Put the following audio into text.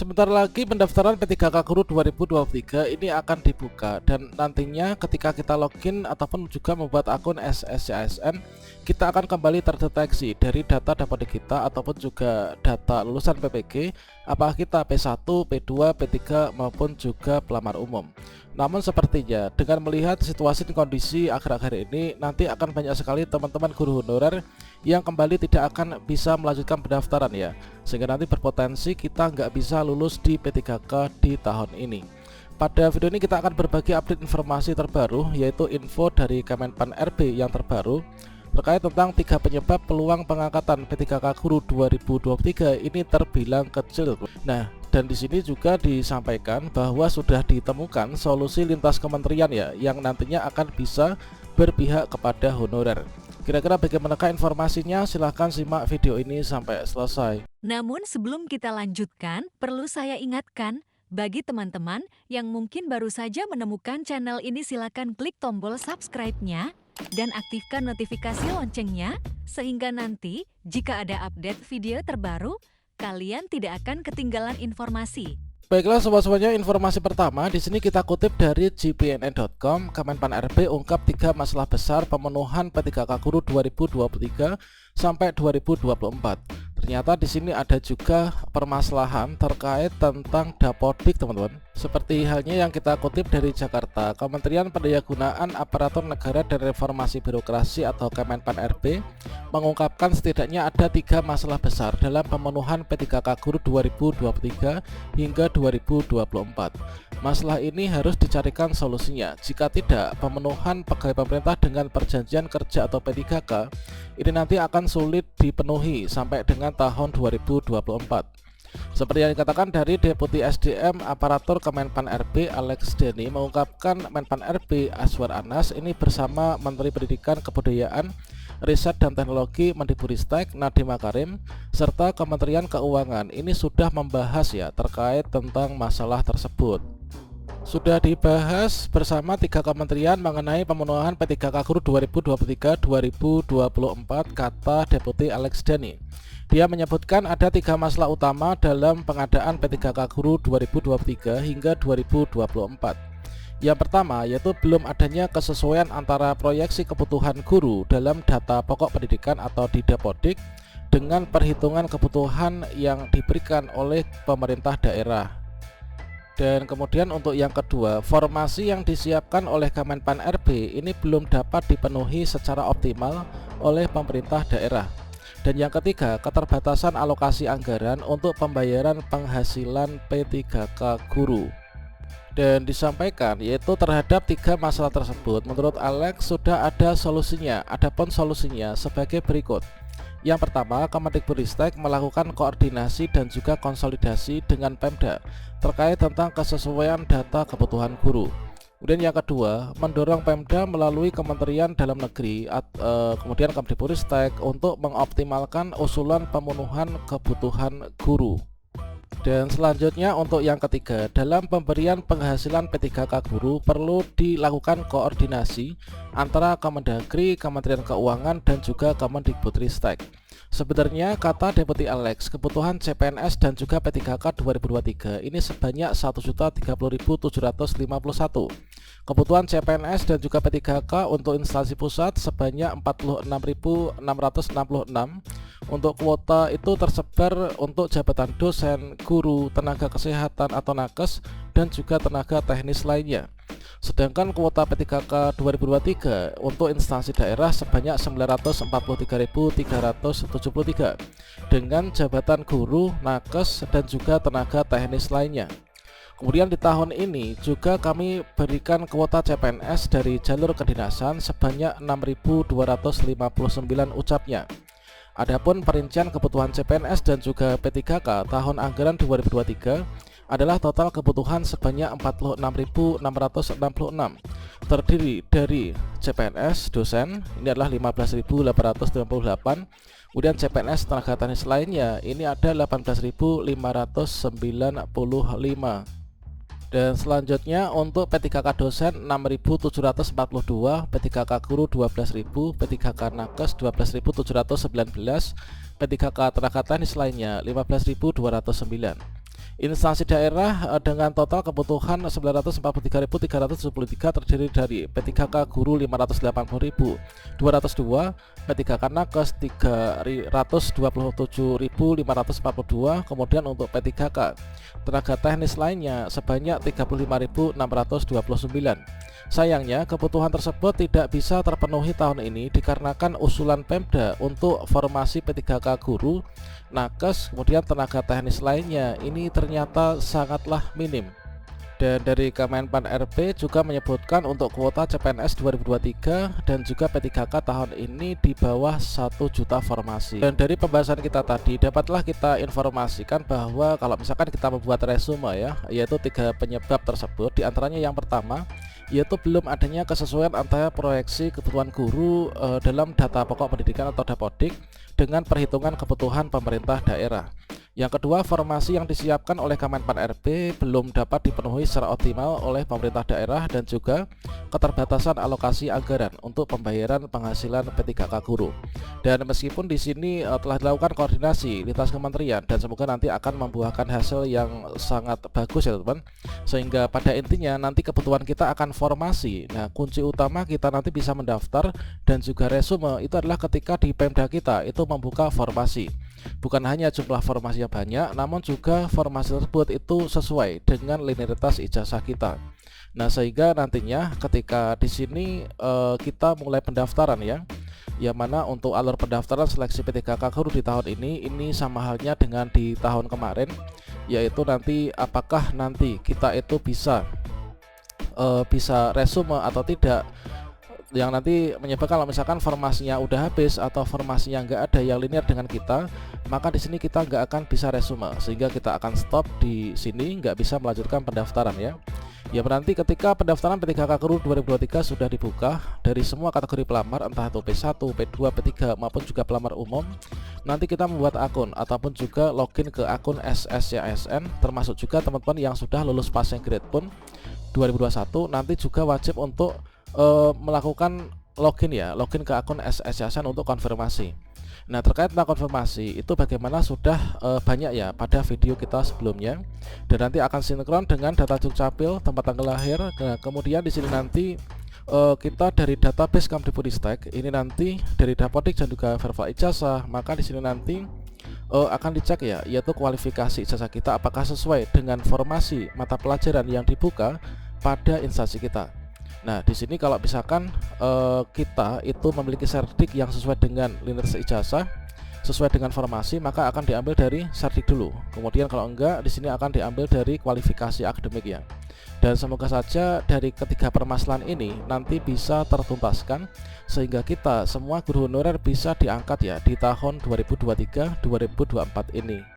Sebentar lagi pendaftaran P3K Guru 2023 ini akan dibuka, dan nantinya ketika kita login ataupun juga membuat akun SSCASN, kita akan kembali terdeteksi dari data dapodik kita ataupun juga data lulusan PPG, apakah kita P1, P2, P3 maupun juga pelamar umum. Namun sepertinya dengan melihat situasi dan kondisi akhir-akhir ini, nanti akan banyak sekali teman-teman guru honorer yang kembali tidak akan bisa melanjutkan pendaftaran ya, sehingga nanti berpotensi kita nggak bisa lulus di P3K di tahun ini. Pada video ini kita akan berbagi update informasi terbaru, yaitu info dari Kemenpan RB yang terbaru terkait tentang 3 penyebab peluang pengangkatan P3K Guru 2023 ini terbilang kecil. Nah, dan di sini juga disampaikan bahwa sudah ditemukan solusi lintas kementerian ya, yang nantinya akan bisa berpihak kepada honorer. Kira-kira bagaimanakah informasinya? Silahkan simak video ini sampai selesai. Namun sebelum kita lanjutkan, perlu saya ingatkan, bagi teman-teman yang mungkin baru saja menemukan channel ini, silakan klik tombol subscribe-nya dan aktifkan notifikasi loncengnya, sehingga nanti jika ada update video terbaru, kalian tidak akan ketinggalan informasi. Baiklah sobat-sobatnya, informasi pertama di sini kita kutip dari gpnn.com. Kemenpan RB ungkap 3 masalah besar pemenuhan P3K Guru 2023 sampai 2024. Ternyata di sini ada juga permasalahan terkait tentang dapodik, teman-teman. Seperti halnya yang kita kutip dari Jakarta, Kementerian Pendayagunaan Aparatur Negara dan Reformasi Birokrasi atau Kemenpan RB mengungkapkan setidaknya ada 3 masalah besar dalam pemenuhan P3K Guru 2023 hingga 2024. Masalah ini harus dicarikan solusinya. Jika tidak, pemenuhan pegawai pemerintah dengan perjanjian kerja atau P3K ini nanti akan sulit dipenuhi sampai dengan tahun 2024. Seperti yang dikatakan dari Deputi SDM Aparatur Kemenpan RB Alex Denny, mengungkapkan Menpan RB Aswar Anas ini bersama Menteri Pendidikan Kebudayaan, Riset dan Teknologi Mendikbudristek Nadiem Makarim serta Kementerian Keuangan ini sudah membahas ya terkait tentang masalah tersebut. Sudah dibahas bersama 3 kementerian mengenai pemenuhan P3K Guru 2023-2024, kata Deputi Alex Denny. Dia menyebutkan ada 3 masalah utama dalam pengadaan P3K Guru 2023 hingga 2024. Yang pertama yaitu belum adanya kesesuaian antara proyeksi kebutuhan guru dalam data pokok pendidikan atau di Dapodik dengan perhitungan kebutuhan yang diberikan oleh pemerintah daerah. Dan kemudian untuk yang kedua, formasi yang disiapkan oleh Kemenpan RB ini belum dapat dipenuhi secara optimal oleh pemerintah daerah. Dan yang ketiga, keterbatasan alokasi anggaran untuk pembayaran penghasilan P3K Guru. Dan disampaikan yaitu terhadap 3 masalah tersebut, menurut Alex sudah ada solusinya. Adapun solusinya sebagai berikut. Yang pertama, Kemendikbudristek melakukan koordinasi dan juga konsolidasi dengan Pemda terkait tentang kesesuaian data kebutuhan guru. Kemudian yang kedua, mendorong Pemda melalui Kementerian Dalam Negeri, kemudian Kemendikbudristek untuk mengoptimalkan usulan pemenuhan kebutuhan guru. Dan selanjutnya untuk yang ketiga, dalam pemberian penghasilan P3K Guru perlu dilakukan koordinasi antara Kemendagri, Kementerian Keuangan dan juga Kemendikbudristek. Sebenarnya kata Deputi Alex, kebutuhan CPNS dan juga P3K 2023 ini sebanyak 1.030.751. Kebutuhan CPNS dan juga P3K untuk instansi pusat sebanyak 46.666. Untuk kuota itu tersebar untuk jabatan dosen, guru, tenaga kesehatan atau nakes, dan juga tenaga teknis lainnya. Sedangkan kuota P3K 2023 untuk instansi daerah sebanyak 943.373 dengan jabatan guru, nakes, dan juga tenaga teknis lainnya. Kemudian di tahun ini juga kami berikan kuota CPNS dari jalur kedinasan sebanyak 6.259 ucapnya. Adapun perincian kebutuhan CPNS dan juga P3K tahun anggaran 2023 adalah total kebutuhan sebanyak 46.666, terdiri dari CPNS dosen ini adalah 15.858, kemudian CPNS tenaga teknis lainnya ini ada 18.595. Dan selanjutnya untuk P3K dosen 6.742, P3K guru 12.000, P3K nakes 12.719, P3K tenaga teknis lainnya 15.209. Instansi daerah dengan total kebutuhan 943.373 terdiri dari P3K guru 580.202, P3K nakes 327.542, kemudian untuk P3K tenaga teknis lainnya sebanyak 35.629. Sayangnya kebutuhan tersebut tidak bisa terpenuhi tahun ini dikarenakan usulan Pemda untuk formasi P3K guru, nakes, kemudian tenaga teknis lainnya ini ternyata sangatlah minim. Dan dari Kemenpan RB juga menyebutkan untuk kuota CPNS 2023 dan juga P3K tahun ini di bawah 1 juta formasi. Dan dari pembahasan kita tadi dapatlah kita informasikan bahwa kalau misalkan kita membuat resume ya, yaitu 3 penyebab tersebut. Di antaranya yang pertama yaitu belum adanya kesesuaian antara proyeksi kebutuhan guru dalam data pokok pendidikan atau Dapodik dengan perhitungan kebutuhan pemerintah daerah. Yang kedua, formasi yang disiapkan oleh Kemenpan RB belum dapat dipenuhi secara optimal oleh pemerintah daerah dan juga keterbatasan alokasi anggaran untuk pembayaran penghasilan P3K guru. Dan meskipun di sini telah dilakukan koordinasi lintas kementerian dan semoga nanti akan membuahkan hasil yang sangat bagus ya teman-teman. Sehingga pada intinya nanti kebutuhan kita akan formasi. Nah, kunci utama kita nanti bisa mendaftar dan juga resume itu adalah ketika di Pemda kita itu membuka formasi. Bukan hanya jumlah formasi yang banyak, namun juga formasi tersebut itu sesuai dengan linearitas ijazah kita. Nah, sehingga nantinya ketika di sini kita mulai pendaftaran ya, yang mana untuk alur pendaftaran seleksi P3K guru di tahun ini sama halnya dengan di tahun kemarin, yaitu nanti apakah nanti kita itu bisa resume atau tidak, yang nanti menyebabkan kalau misalkan formasinya udah habis atau formasinya nggak ada yang linear dengan kita, maka di sini kita nggak akan bisa resume sehingga kita akan stop di sini, nggak bisa melanjutkan pendaftaran ya. Ya, nanti ketika pendaftaran P3K guru 2023 sudah dibuka dari semua kategori pelamar, entah itu P1, P2, P3 maupun juga pelamar umum, nanti kita membuat akun ataupun juga login ke akun SSYSN, termasuk juga teman-teman yang sudah lulus passing grade pun 2021 nanti juga wajib untuk melakukan login ke akun SSYSN untuk konfirmasi. Nah, terkait tentang konfirmasi itu bagaimana sudah banyak ya pada video kita sebelumnya, dan nanti akan sinkron dengan data Dukcapil, tempat tanggal lahir. Nah, kemudian di sini nanti kita dari database Kemdikbudristek ini nanti dari Dapodik dan juga verbal ijazah, maka di sini nanti akan dicek ya, yaitu kualifikasi ijazah kita apakah sesuai dengan formasi mata pelajaran yang dibuka pada instansi kita. Nah, di sini kalau misalkan kita itu memiliki serdik yang sesuai dengan linearitas ijazah, sesuai dengan formasi, maka akan diambil dari serdik dulu. Kemudian kalau enggak, di sini akan diambil dari kualifikasi akademik ya. Dan semoga saja dari ketiga permasalahan ini nanti bisa tertuntaskan sehingga kita semua guru honorer bisa diangkat ya di tahun 2023-2024 ini.